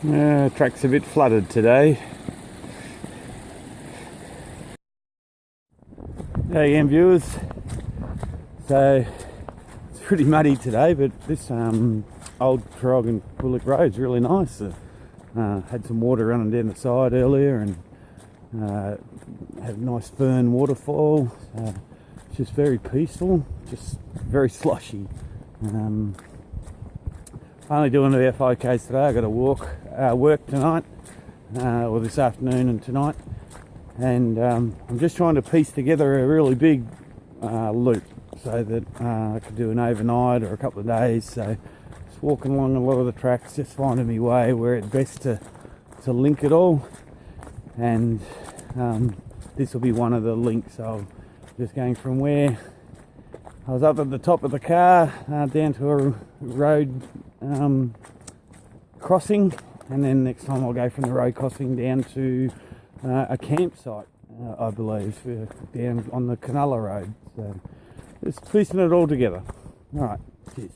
Track's a bit flooded today. There again, viewers. So it's pretty muddy today, but this old Traralgon Bullock Road's really nice. Had some water running down the side earlier, and had a nice fern waterfall. It's just very peaceful, just very sloshy. Only doing about 5k's today. I got to work tonight, or this afternoon and tonight, and I'm just trying to piece together a really big loop so that I could do an overnight or a couple of days. So just walking along a lot of the tracks, just finding my way where it's best to link it all, and this will be one of the links. So just going from where I was up at the top of the car down to a road crossing, and then next time I'll go from the road crossing down to a campsite, I believe, down on the Canalla Road. So just piecing it all together. Alright, cheers.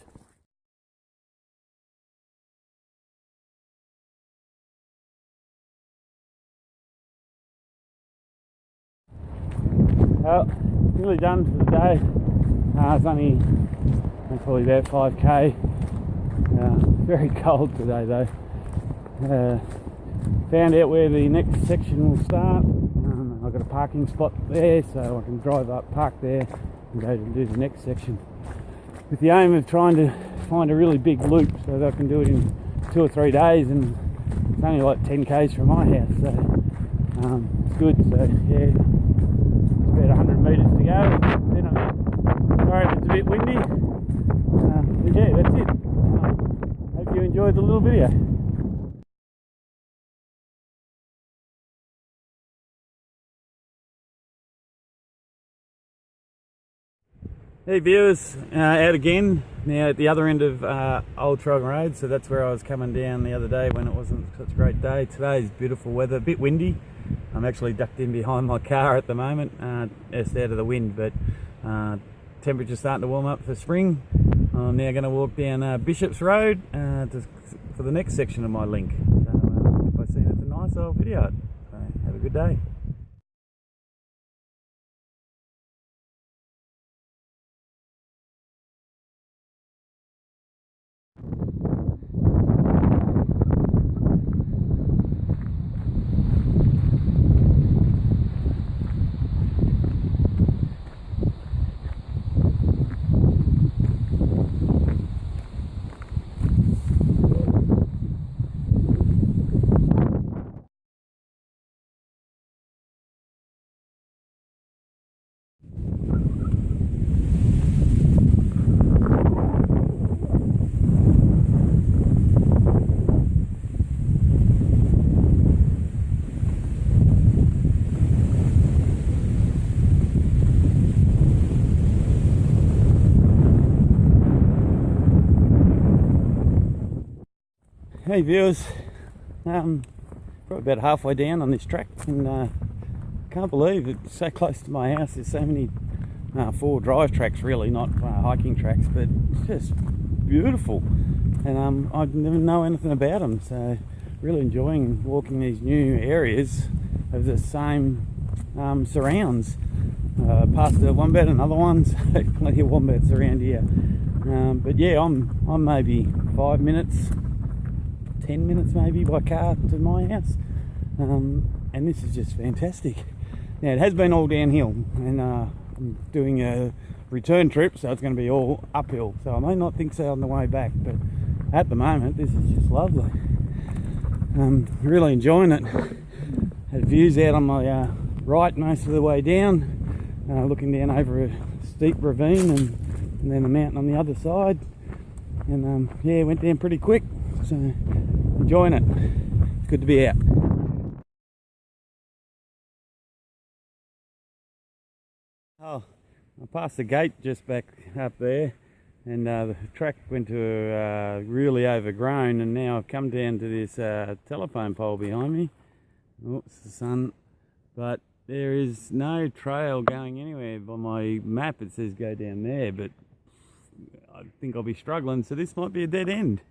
Well, nearly done for the day. It's only probably about 5k. Very cold today though. Found out where the next section will start. I've got a parking spot there, so I can drive up, park there, and go to do the next section, with the aim of trying to find a really big loop so that I can do it in 2 or 3 days, and it's only like 10k's from my house, so it's good. So yeah, it's about 100 metres to go. Then sorry if it's a bit windy, but yeah, that's it. Hope you enjoyed the little video. Hey viewers, out again, now at the other end of Old Traralgon Road, so that's where I was coming down the other day when it wasn't such a great day. Today's beautiful weather, a bit windy. I'm actually ducked in behind my car at the moment, just out of the wind, but temperature's starting to warm up for spring. I'm now going to walk down Bishop's Road for the next section of my link. So if I see it's a nice, I'll video it. So have a good day. Hey viewers, probably about halfway down on this track, and can't believe it's so close to my house. There's so many 4 drive tracks, really, not hiking tracks, but it's just beautiful, and I never know anything about them, so really enjoying walking these new areas of the same surrounds. Past the wombat and other ones, plenty of wombats around here, but yeah, I'm maybe 5 minutes, 10 minutes maybe by car to my house, and this is just fantastic. Now it has been all downhill, and I'm doing a return trip, so it's going to be all uphill, so I may not think so on the way back, but at the moment this is just lovely. Really enjoying it. Had views out on my right most of the way down, looking down over a steep ravine and then a mountain on the other side, and yeah, went down pretty quick, so enjoying it. It's good to be out. Oh, I passed the gate just back up there, and the track went to really overgrown, and now I've come down to this telephone pole behind me. Oh, it's the sun, but there is no trail going anywhere. By my map it says go down there, but I think I'll be struggling, so this might be a dead end.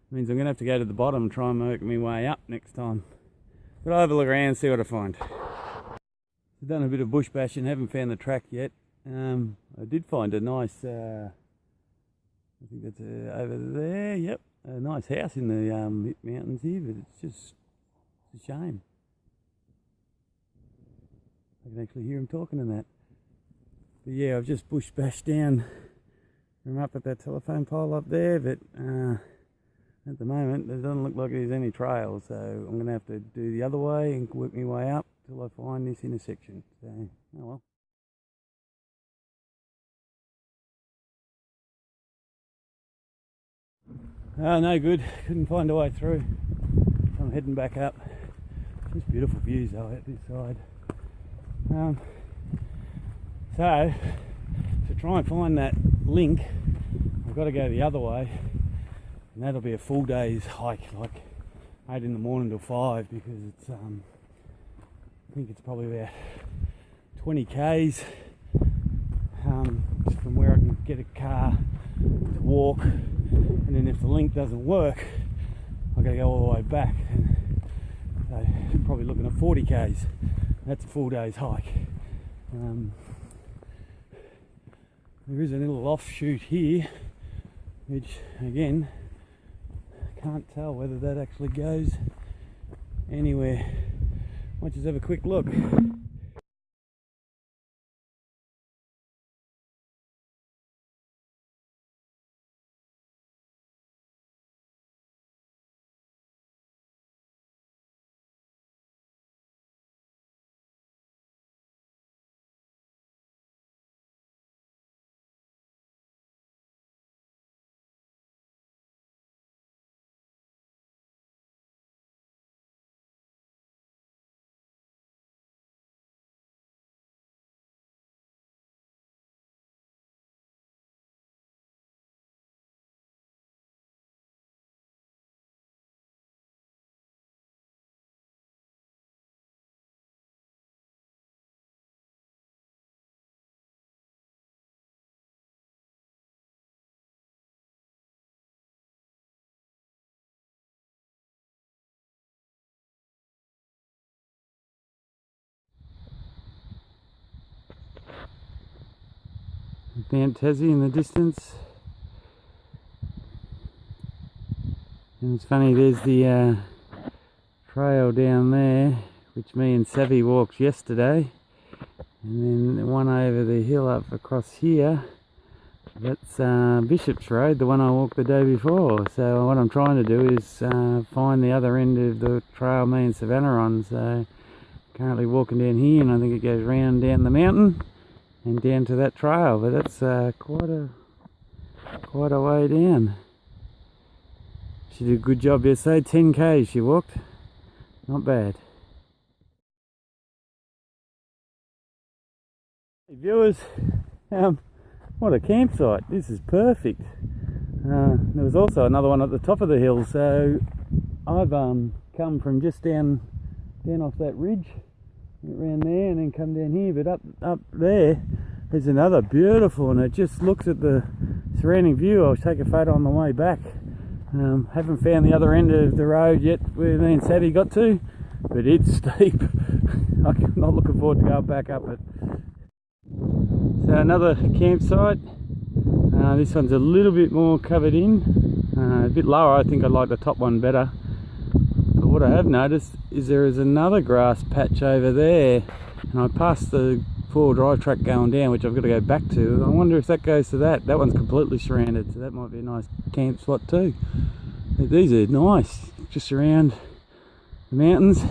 Means I'm going to have to go to the bottom and try and work my way up next time. But I'll have a look around and see what I find. I've done a bit of bush bashing, haven't found the track yet. I did find a nice, I think that's over there, yep, a nice house in the mountains here, but it's just a shame. I can actually hear him talking and that. But yeah, I've just bush bashed down from up at that telephone pole up there, but at the moment there doesn't look like there's any trail, so I'm going to have to do the other way and work my way up till I find this intersection. So, oh well. Oh, no good. Couldn't find a way through. So I'm heading back up. Just beautiful views though at this side. So to try and find that link, I've got to go the other way, and that'll be a full day's hike, like 8 in the morning till 5, because it's I think it's probably about 20 k's from where I can get a car to walk, and then if the link doesn't work, I've got to go all the way back. So I'm probably looking at 40 k's. That's a full day's hike. There is a little offshoot here, which again, can't tell whether that actually goes anywhere. Might just have a quick look. Mount Tassie in the distance, and it's funny, there's the trail down there which me and Savvy walked yesterday, and then the one over the hill up across here, that's Bishop's Road, the one I walked the day before. So what I'm trying to do is find the other end of the trail me and Savannah are on. So currently walking down here, and I think it goes round down the mountain and down to that trail, but that's quite a way down. She did a good job yesterday. 10 k's she walked, not bad. Hey viewers, what a campsite. This is perfect. There was also another one at the top of the hill, so I've come from just down off that ridge, went around there and then come down here, but up there's another beautiful, and it just looks at the surrounding view. I'll take a photo on the way back. Haven't found the other end of the road yet where me and Savvy got to, but it's steep. I'm not looking forward to going back up it. So another campsite. This one's a little bit more covered in, a bit lower. I think I like the top one better. But what I have noticed is there is another grass patch over there, and I passed the four-wheel drive track going down, which I've got to go back to. I wonder if that goes to that. That one's completely surrounded, so that might be a nice camp spot too. But these are nice, just around the mountains.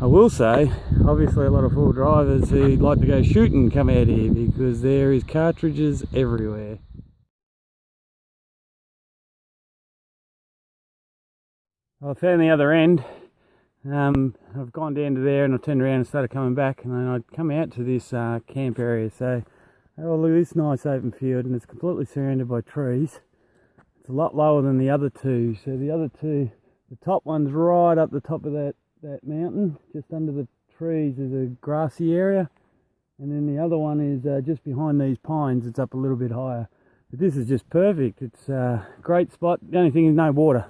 I will say, obviously a lot of four-wheel drivers who like to go shooting come out here, because there is cartridges everywhere. I found the other end. I've gone down to there and I turned around and started coming back, and then I'd come out to this camp area. So, oh look at this nice open field, and it's completely surrounded by trees. It's a lot lower than the other two. So the other two, the top one's right up the top of that mountain, just under the trees is a grassy area, and then the other one is just behind these pines. It's up a little bit higher, but this is just perfect. It's a great spot. The only thing is no water.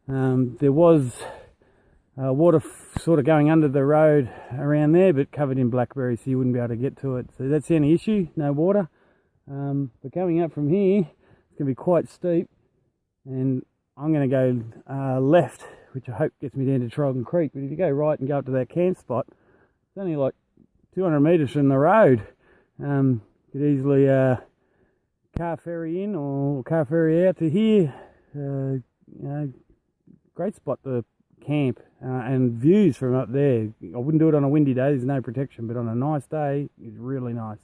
There was water sort of going under the road around there, but covered in blackberries, so you wouldn't be able to get to it. So that's the only issue, no water. But going up from here, it's going to be quite steep, and I'm going to go left, which I hope gets me down to Traralgon Creek. But if you go right and go up to that camp spot, it's only like 200 metres from the road. You could easily car ferry in or car ferry out to here. You know, great spot to camp, and views from up there. I wouldn't do it on a windy day, there's no protection, but on a nice day, it's really nice.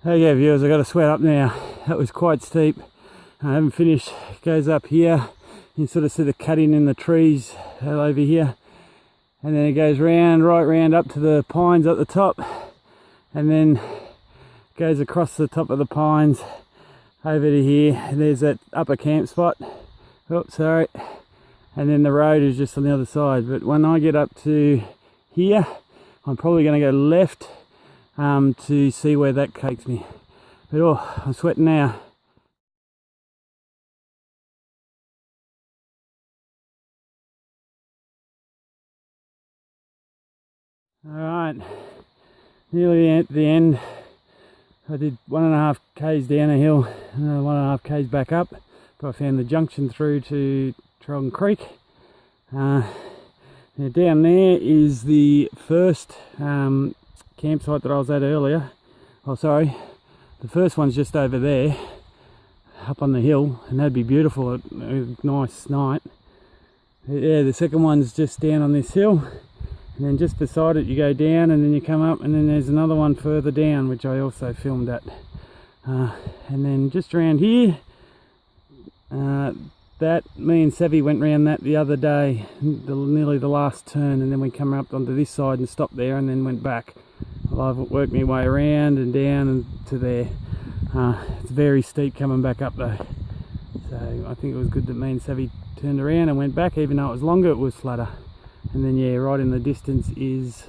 Okay viewers, I've got to sweat up now. That was quite steep. I haven't finished. It goes up here. You can sort of see the cutting in the trees over here. And then it goes round, right round up to the pines at the top. And then goes across the top of the pines over to here. And there's that upper camp spot. Oh, sorry. And then the road is just on the other side. But when I get up to here, I'm probably going to go left to see where that takes me. But oh, I'm sweating now. Alright, nearly at the end. I did 1.5 k's down a hill, another 1.5 k's back up, but I found the junction through to Traralgon Creek. Now down there is the first campsite that I was at earlier. Oh sorry, the first one's just over there, up on the hill, and that'd be beautiful at a nice night. Yeah, the second one's just down on this hill. And then just beside it you go down, and then you come up, and then there's another one further down which I also filmed at. And then just around here, that me and Savvy went round that the other day, nearly the last turn, and then we come up onto this side and stopped there and then went back. I've worked my way around and down and to there. It's very steep coming back up though, so I think it was good that me and Savvy turned around and went back. Even though it was longer, it was flatter. And then yeah, right in the distance is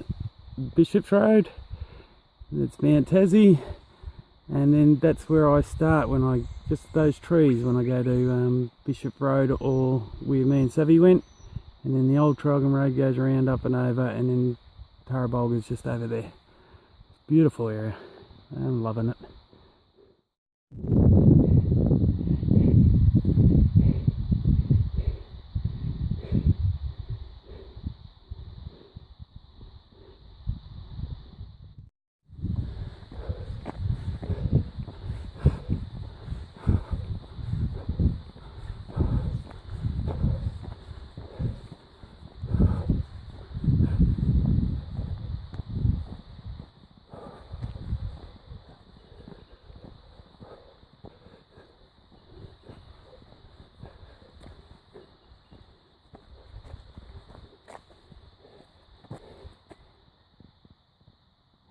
Bishop's Road, that's Mount Tassie, and then that's where I start when I, just those trees when I go to Bishop Road, or where me and Savvy went, and then the old Traralgon Road goes around up and over, and then Traralgon is just over there. Beautiful area, I'm loving it.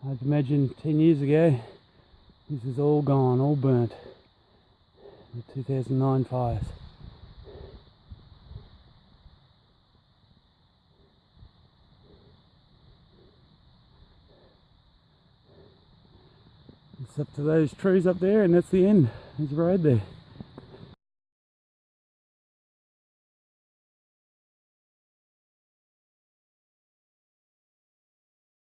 I'd imagine 10 years ago, this is all gone, all burnt. The 2009 fires. It's up to those trees up there, and that's the end. There's a road there.